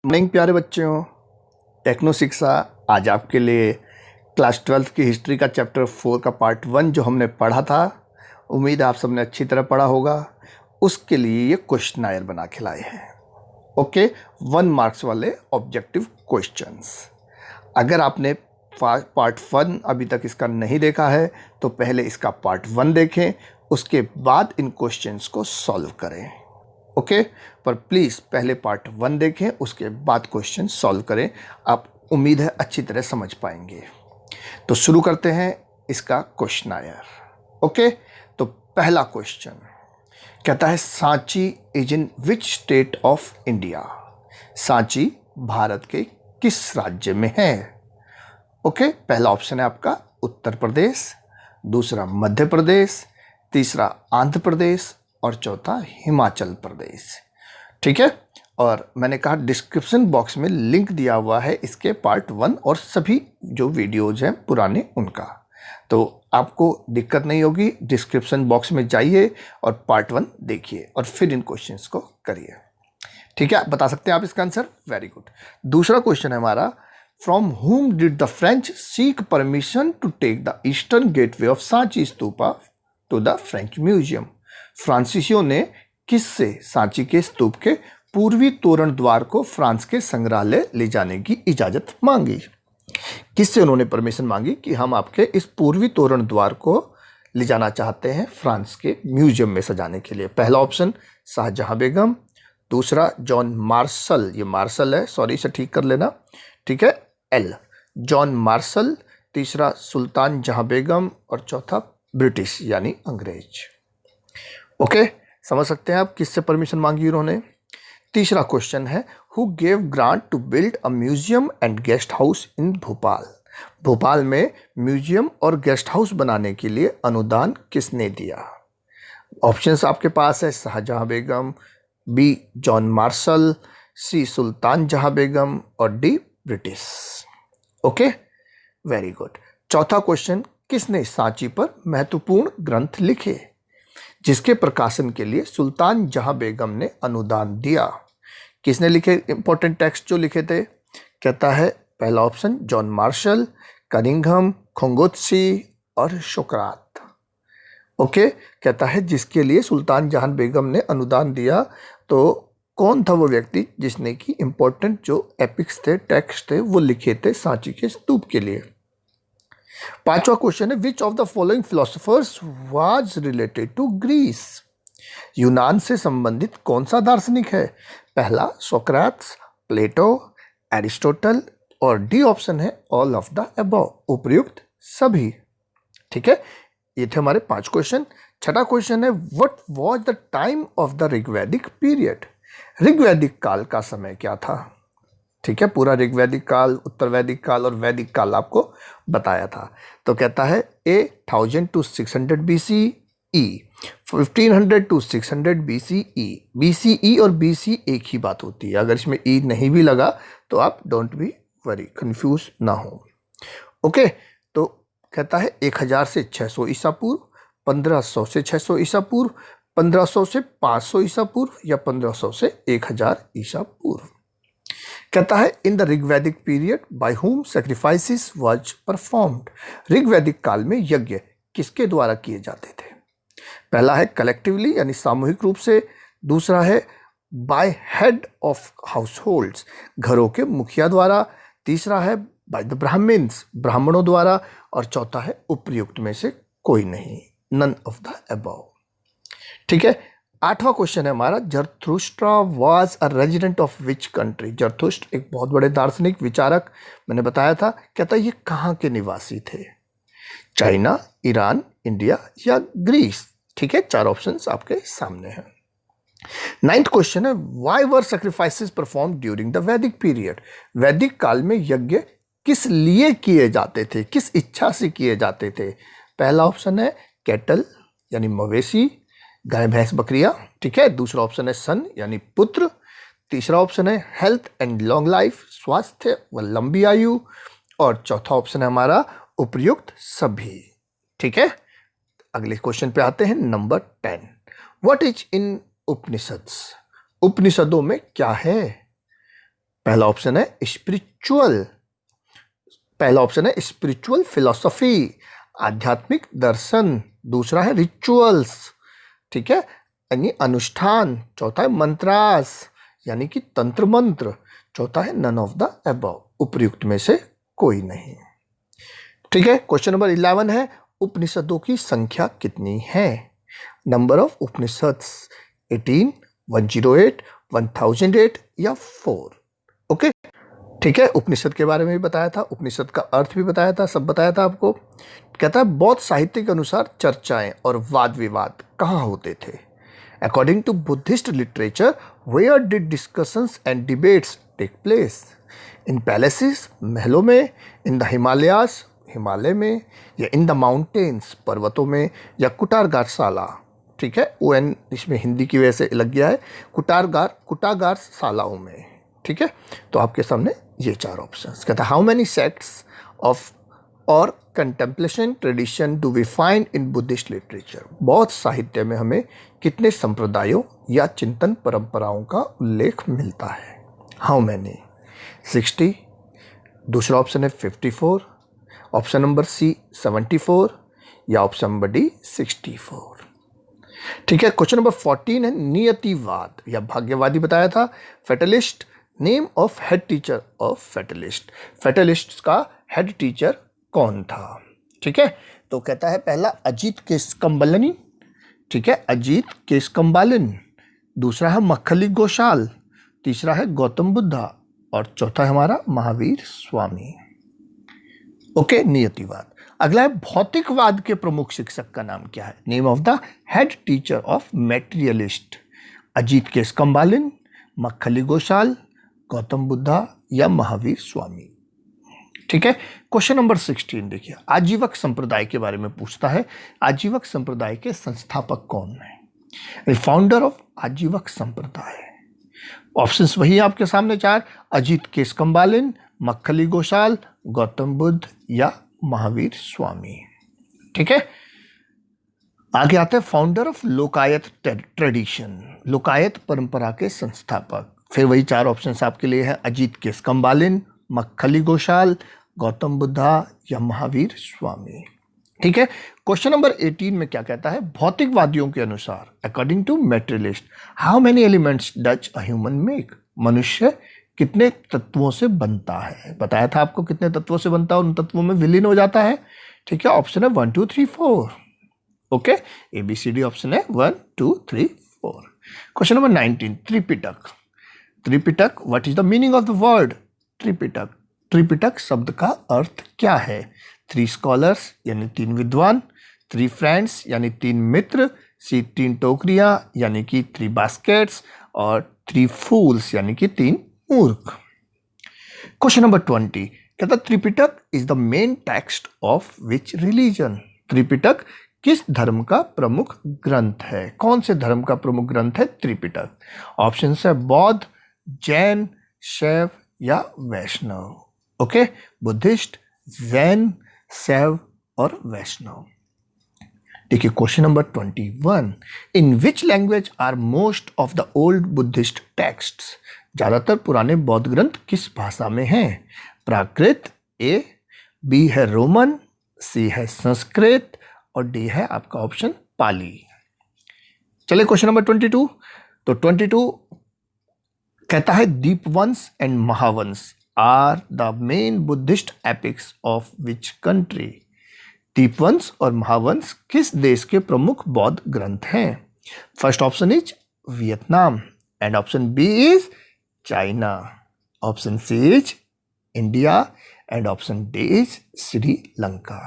Morning प्यारे बच्चों, techno शिक्षा आज आपके लिए क्लास 12 की हिस्ट्री का चैप्टर 4 का पार्ट 1 जो हमने पढ़ा था, उम्मीद है आप सबने अच्छी तरह पढ़ा होगा। उसके लिए ये क्वेश्चनायर बना के लाए हैं। ओके, 1 मार्क्स वाले ऑब्जेक्टिव क्वेश्चंस। अगर आपने पार्ट 1 अभी तक इसका नहीं देखा है तो पहले इसका पार्ट 1 देखें, उसके बाद इन क्वेश्चंस को सॉल्व करें। ओके, पर प्लीज़ पहले पार्ट 1 देखें, उसके बाद क्वेश्चन सॉल्व करें। आप उम्मीद है अच्छी तरह समझ पाएंगे। तो शुरू करते हैं इसका क्वेश्चनायर। ओके, तो पहला क्वेश्चन कहता है Sanchi is in which state of India. Sanchi Bharat के किस राज्य में है? ओके, पहला ऑप्शन है आपका उत्तर प्रदेश, दूसरा मध्य प्रदेश, तीसरा आंध्र प्रदेश और चौथा हिमाचल प्रदेश। ठीक है, और मैंने कहा डिस्क्रिप्शन बॉक्स में लिंक दिया हुआ है इसके पार्ट 1 और सभी जो वीडियोज हैं पुराने उनका, तो आपको दिक्कत नहीं होगी। डिस्क्रिप्शन बॉक्स में जाइए और पार्ट 1 देखिए और फिर इन क्वेश्चंस को करिए। ठीक है, बता सकते हैं आप इसका आंसर? Very good. दूसरा क्वेश्चन है हमारा, from whom did the French seek permission to take the eastern gateway of Sanchi stupa to the French museum. फ्रांसीसियों ने किससे सांची के स्तूप के पूर्वी तोरण द्वार को फ्रांस के संग्रहालय ले जाने की इजाजत मांगी? किससे उन्होंने परमिशन मांगी कि हम आपके इस पूर्वी तोरण द्वार को ले जाना चाहते हैं फ्रांस के म्यूजियम में सजाने के लिए? पहला ऑप्शन शाहजहां बेगम, दूसरा जॉन मार्शल, ये मार्शल है, सॉरी इसे ठीक कर लेना, ठीक है, एल जॉन मार्शल, तीसरा सुल्तान जहां बेगम और चौथा ब्रिटिश यानी अंग्रेज। ओके, समझ सकते हैं आप किससे परमिशन मांगी उन्होंने। तीसरा क्वेश्चन है, who gave grant to build a museum and guest house in Bhopal. Bhopal में म्यूजियम और गेस्ट हाउस बनाने के लिए अनुदान किसने दिया? ऑप्शंस आपके पास है शाहजहां बेगम, बी जॉन मार्शल, सी सुल्तान जहां बेगम और D British. Okay, very good. चौथा क्वेश्चन, किसने सांची पर महत्वपूर्ण ग्रंथ लिखे जिसके प्रकाशन के लिए सुल्तान जहां बेगम ने अनुदान दिया? किसने लिखे इंपॉर्टेंट टेक्स्ट जो लिखे थे? कहता है पहला ऑप्शन जॉन मार्शल, कनिंघम, खोंगोत्सी और शोकरात। ओके, कहता है जिसके लिए सुल्तान जहां बेगम ने अनुदान दिया, तो कौन था वो व्यक्ति जिसने कि इंपॉर्टेंट जो एपिक्स थे, टेक्स्ट थे, वो लिखे थे सांची के स्तूप के लिए? पांचवा क्वेश्चन है, which of the following philosophers was related to Greece. यूनान से संबंधित कौन सा दार्शनिक है? पहला सोक्रेट्स, प्लेटो, एरिस्टोटल और डी ऑप्शन है ऑल ऑफ द अबव, उपर्युक्त सभी। ठीक है, ये थे हमारे 5 क्वेश्चन। छठा क्वेश्चन है, what was the time of the Rigvedic period. ऋग्वैदिक काल का समय क्या था? ठीक है, पूरा ऋग्वैदिक काल, उत्तर वैदिक काल और वैदिक काल आपको बताया था। तो कहता है ए 1000 to 600 BCE, 1500 to 600 BCE। BCE और BC एक ही बात होती है, अगर इसमें ई नहीं भी लगा तो आप डोंट बी वरी, कंफ्यूज ना हो। ओके, तो कहता है 1000 से 600 ईसा पूर्व, 1500 से 600 ईसा पूर्व, 1500 से 500 ईसा पूर्व या 1500 से 1000 ईसा पूर्व। कहता है in the Rigvedic period by whom sacrifices was performed. ऋग्वैदिक काल में यज्ञ किसके द्वारा किए जाते थे? पहला है कलेक्टिवली यानी सामूहिक रूप से, दूसरा है bye head of house holds, घरों के मुखिया द्वारा, तीसरा है बाय द ब्राह्मण्स, ब्राह्मणों द्वारा, और चौथा है उपर्युक्त में से कोई नहीं, नन ऑफ द अबव। ठीक है, आठवां क्वेश्चन है हमारा, Zarathustra was a resident of which country. Zarathustra एक बहुत बड़े दार्शनिक विचारक, मैंने बताया था। कहता है ये कहाँ के निवासी थे? चाइना, ईरान, इंडिया या ग्रीस। ठीक है, 4 ऑप्शंस आपके सामने हैं। 9th क्वेश्चन है, why were sacrifices perform during the वैदिक पीरियड। वैदिक काल में यज्ञ किस लिए किए जाते थे, किस इच्छा से किए जाते थे? पहला ऑप्शन है कैटल यानी मवेशी, गाय भैंस बकरियां, ठीक है, दूसरा ऑप्शन है सन यानी पुत्र, तीसरा ऑप्शन है हेल्थ एंड लॉन्ग लाइफ, स्वास्थ्य व लंबी आयु, और चौथा ऑप्शन है हमारा उपर्युक्त सभी। ठीक है, अगले क्वेश्चन पे आते हैं, number 10। What is in Upanishads. उपनिषदों में क्या है? पहला ऑप्शन है स्पिरिचुअल, पहला ऑप्शन है स्पिरिचुअल फिलॉसफी, आध्यात्मिक दर्शन। दूसरा है रिचुअल्स, ठीक है, यानी अनुष्ठान। चौथा है मंत्रास, यानी कि तंत्र मंत्र। चौथा है नन ऑफ द अबव, उपर्युक्त में से कोई नहीं। ठीक है, क्वेश्चन नंबर 11 है उपनिषदों की संख्या कितनी है? नंबर ऑफ उपनिषद्स 18, 108, 1008 या 4। ओके, ठीक है, उपनिषद के बारे में भी बताया था, उपनिषद का अर्थ भी बताया था, सब बताया था आपको। कहता है बौद्ध साहित्य के अनुसार चर्चाएं और वाद विवाद कहाँ होते थे? According to Buddhist literature, where did discussions and debates take place? In palaces, महलों में, इन द हिमालयास, हिमालय में, या इन द माउंटेन्स, पर्वतों में, या कुटारगारशाला। ठीक है, UN इसमें हिंदी की वजह से लग गया है, कुटारगारशालाओं में। ठीक है, तो आपके सामने ये 4 ऑप्शंस। कहता है how many sects of or contemplation tradition do we find in Buddhist literature? बौद्ध साहित्य में हमें कितने संप्रदायों या चिंतन परंपराओं का उल्लेख मिलता है? How many? 60। दूसरा ऑप्शन है 54, ऑप्शन नंबर सी 74, या ऑप्शन नंबर डी 64। ठीक है, क्वेश्चन नंबर 14 है नियतिवाद या भाग्यवादी बताया था। Fatalist, name of head teacher of fatalist. Fatalist का हेड टीचर कौन था? ठीक है, तो कहता है पहला अजीत केशकम्बालिनी, ठीक है, अजीत केशकम्बालिन। दूसरा है मक्खली गोशाल, तीसरा है गौतम बुद्धा, और चौथा है हमारा महावीर स्वामी। ओके, नियतिवाद। अगला है भौतिकवाद के प्रमुख शिक्षक का नाम क्या है? Name of the head teacher of materialist. Ajit Keshakambalin, Makkhali Goshal, Gautam Buddha, या महावीर स्वामी। ठीक है, क्वेश्चन नंबर 16 देखिए, आजीवक संप्रदाय के बारे में पूछता है। आजीवक संप्रदाय के संस्थापक कौन है? फाउंडर ऑफ आजीवक संप्रदाय। ऑप्शंस वही आपके सामने 4, अजीत केशकम्बालिन, मक्खली गोशाल, गौतम बुद्ध, या महावीर स्वामी। ठीक है, आगे आते हैं फाउंडर ऑफ लोकायत ट्रेडिशन, लोकायत परंपरा के संस्थापक। फिर वही 4 ऑप्शंस आपके लिए है, अजीत केशकम्बालिन, मक्खली गोशाल, गौतम बुद्धा, या महावीर स्वामी। ठीक है, क्वेश्चन नंबर 18 में क्या कहता है? भौतिकवादियों के अनुसार, according to materialist, how many elements does a human make? मनुष्य कितने तत्वों से बनता है? बताया था आपको कितने तत्वों से बनता है, उन तत्वों में विलीन हो जाता है। ठीक है, ऑप्शन है 1 2 3 4। ओके, ABCD ऑप्शन है 1 2 3 4। Question number 19, Tripitaka. Tripitaka, what is the meaning of the word Tripitaka? Tripitaka शब्द का अर्थ क्या है? 3 स्कॉलर्स यानी 3 विद्वान, 3 फ्रेंड्स यानी 3 मित्र, 3 टोकरियां यानी कि 3 बास्केट्स, और 3 फूल्स यानी कि 3 मूर्ख। क्वेश्चन नंबर 20, कहता Tripitaka is the main text of which religion? Tripitaka किस धर्म का प्रमुख ग्रंथ है? कौन से धर्म का प्रमुख ग्रंथ है त्रिपिटक? ऑप्शन है बौद्ध, जैन, शैव, या वैष्णव। ओके, बुद्धिस्ट, जैन, शैव और वैष्णव। देखिए question number 21, in which language are most of the old Buddhist texts? ज्यादातर पुराने बौद्ध ग्रंथ किस भाषा में हैं? प्राकृत, ए, बी है रोमन, सी है संस्कृत, और डी है आपका ऑप्शन पाली। चलिए क्वेश्चन नंबर 22, तो 22 कहता है Dipavamsa and Mahavamsa are the main Buddhist epics of which country? Dipavamsa और महावंश किस देश के प्रमुख बौद्ध ग्रंथ हैं? First option is Vietnam, and option B is China, option C is India, and option D is Sri Lanka.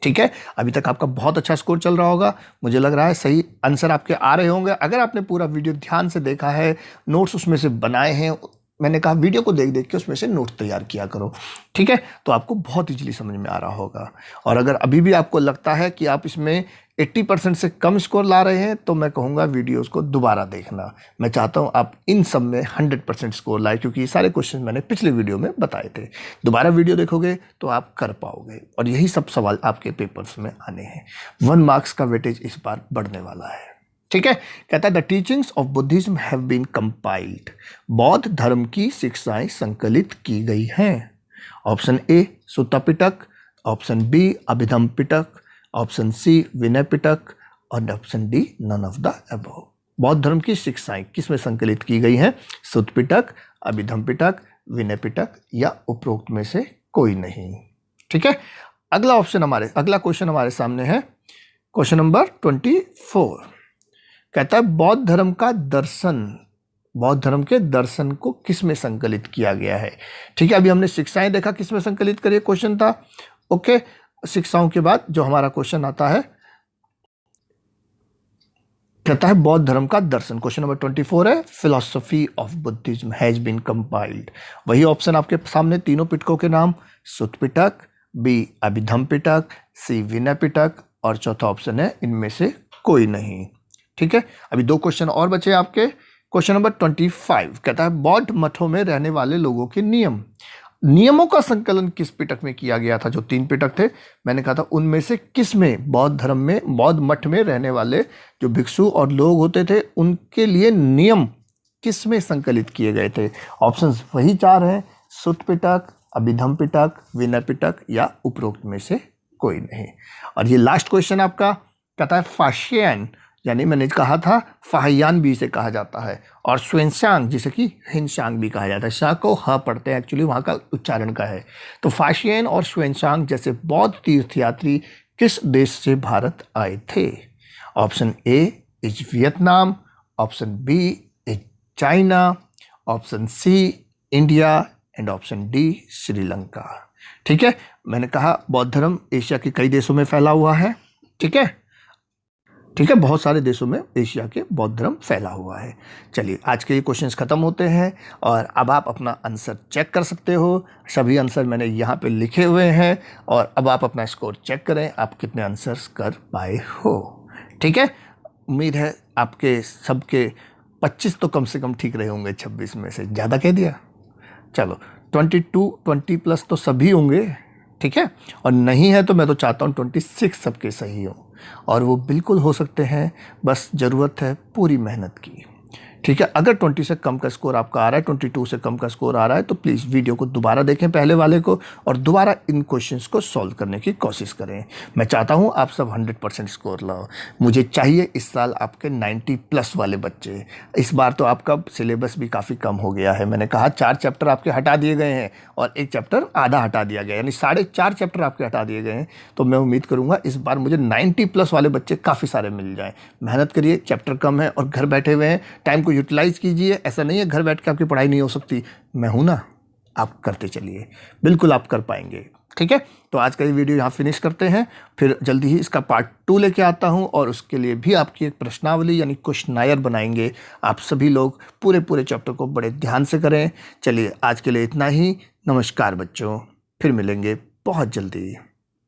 ठीक है, अभी तक आपका बहुत अच्छा स्कोर चल रहा होगा, मुझे लग रहा है सही आंसर आपके आ रहे होंगे। अगर आपने पूरा वीडियो ध्यान से देखा है, नोट्स उसमें से बनाए हैं, मैंने कहा वीडियो को देख देख के उसमें से नोट तैयार किया करो। ठीक है, तो आपको बहुत इजीली समझ में आ रहा होगा। और अगर अभी भी आपको लगता है कि आप इसमें 80% से कम स्कोर ला रहे हैं, तो मैं कहूँगा वीडियोस को दोबारा देखना। मैं चाहता हूँ आप इन सब में 100% स्कोर लाए, क्योंकि ये सारे क्वेश्चन मैंने पिछले वीडियो में बताए थे। दोबारा वीडियो देखोगे तो आप कर पाओगे, और यही सब सवाल आपके पेपर्स में आने हैं। 1 मार्क्स का वेटेज इस बार बढ़ने वाला है। ठीक है, कहता है the teachings of Buddhism have been compiled, बौद्ध धर्म की शिक्षाएं संकलित की गई हैं। Option A Sutta Pitaka, option B Abhidhamma Pitaka, option C Vinaya Pitaka और option D none of the above. बौद्ध धर्म की शिक्षाएं किस में संकलित की गई हैं? सुत्त पिटक, अभिधम पिटक, विनय पिटक या उपरोक्त में से कोई नहीं। ठीक है, अगला क्वेश्चन हमारे सामने है क्वेश्चन नंबर 24। कहता है बौद्ध धर्म के दर्शन को किस में संकलित किया गया है? ठीक है, अभी हमने शिक्षाएं देखा किस में संकलित करिए क्वेश्चन था। ओके, शिक्षाओं के बाद जो हमारा क्वेश्चन आता है कहता है बौद्ध धर्म का दर्शन। क्वेश्चन नंबर 24 है philosophy of Buddhism has been compiled. वही ऑप्शन आपके सामने, तीनों पिटकों के नाम, सुत्त पिटक, बी अभिधम पिटक, सी विनय पिटक और चौथा ऑप्शन है इनमें से कोई नहीं। ठीक है, अभी 2 क्वेश्चन और बचे आपके। क्वेश्चन नंबर 25 कहता है बौद्ध मठों में रहने वाले लोगों के नियमों का संकलन किस पिटक में किया गया था? जो 3 पिटक थे मैंने कहा था उनमें से किस में बौद्ध मठ में रहने वाले जो भिक्षु और लोग होते थे उनके लिए नियम किस में संकलित किए गए थे? ऑप्शंस वही 4 हैं, सुत्त पिटक, अभिधम पिटक, विनय पिटक या उपरोक्त में से कोई नहीं। और ये लास्ट क्वेश्चन आपका कहता है फाशियन, यानी मैंने कहा था फाहियान भी इसे कहा जाता है, और श्वेनशांग जिसे कि हिनशांग भी कहा जाता है। शाह को ह पढ़ते हैं, एक्चुअली वहाँ का उच्चारण का है। तो फाशियन और श्वेनशांग जैसे बौद्ध तीर्थयात्री किस देश से भारत आए थे? Option A is Vietnam, option B is China, option C India and option D Sri Lanka. ठीक है, मैंने कहा बौद्ध धर्म एशिया के कई देशों में फैला हुआ है। ठीक है, बहुत सारे देशों में एशिया के बौद्ध धर्म फैला हुआ है। चलिए, आज के ये क्वेश्चंस खत्म होते हैं और अब आप अपना आंसर चेक कर सकते हो। सभी आंसर मैंने यहाँ पे लिखे हुए हैं और अब आप अपना स्कोर चेक करें, आप कितने आंसर्स कर पाए हो। ठीक है, उम्मीद है आपके सबके 25 तो कम से कम ठीक रहे होंगे, 26 में से ज़्यादा कह दिया। चलो 20+ तो सभी होंगे। ठीक है, और नहीं है तो मैं तो चाहता हूँ 26 सबके सही हो, और वो बिल्कुल हो सकते हैं, बस ज़रूरत है पूरी मेहनत की। ठीक है, अगर 20 से कम का स्कोर आपका आ रहा है, 22 से कम का स्कोर आ रहा है, तो प्लीज़ वीडियो को दोबारा देखें पहले वाले को और दोबारा इन क्वेश्चंस को सॉल्व करने की कोशिश करें। मैं चाहता हूं आप सब 100% स्कोर लाओ। मुझे चाहिए इस साल आपके 90+ वाले बच्चे। इस बार तो आपका सिलेबस भी काफ़ी कम हो गया है। मैंने कहा 4 चैप्टर आपके हटा दिए गए हैं और 1 चैप्टर आधा हटा दिया गया, यानी 4.5 चैप्टर आपके हटा दिए गए हैं। तो मैं उम्मीद करूँगा इस बार मुझे 90+ वाले बच्चे काफ़ी सारे मिल जाएँ। मेहनत करिए, चैप्टर कम है और घर बैठे हुए हैं, टाइम को यूटिलाइज कीजिए। ऐसा नहीं है घर बैठ के आपकी पढ़ाई नहीं हो सकती, मैं हूं ना, आप करते चलिए, बिल्कुल आप कर पाएंगे। ठीक है, तो आज का ये वीडियो यहाँ फिनिश करते हैं, फिर जल्दी ही इसका पार्ट 2 लेके आता हूँ और उसके लिए भी आपकी एक प्रश्नावली यानी क्वेश्चनायर बनाएंगे। आप सभी लोग पूरे चैप्टर को बड़े ध्यान से करें। चलिए, आज के लिए इतना ही। नमस्कार बच्चों, फिर मिलेंगे बहुत जल्दी।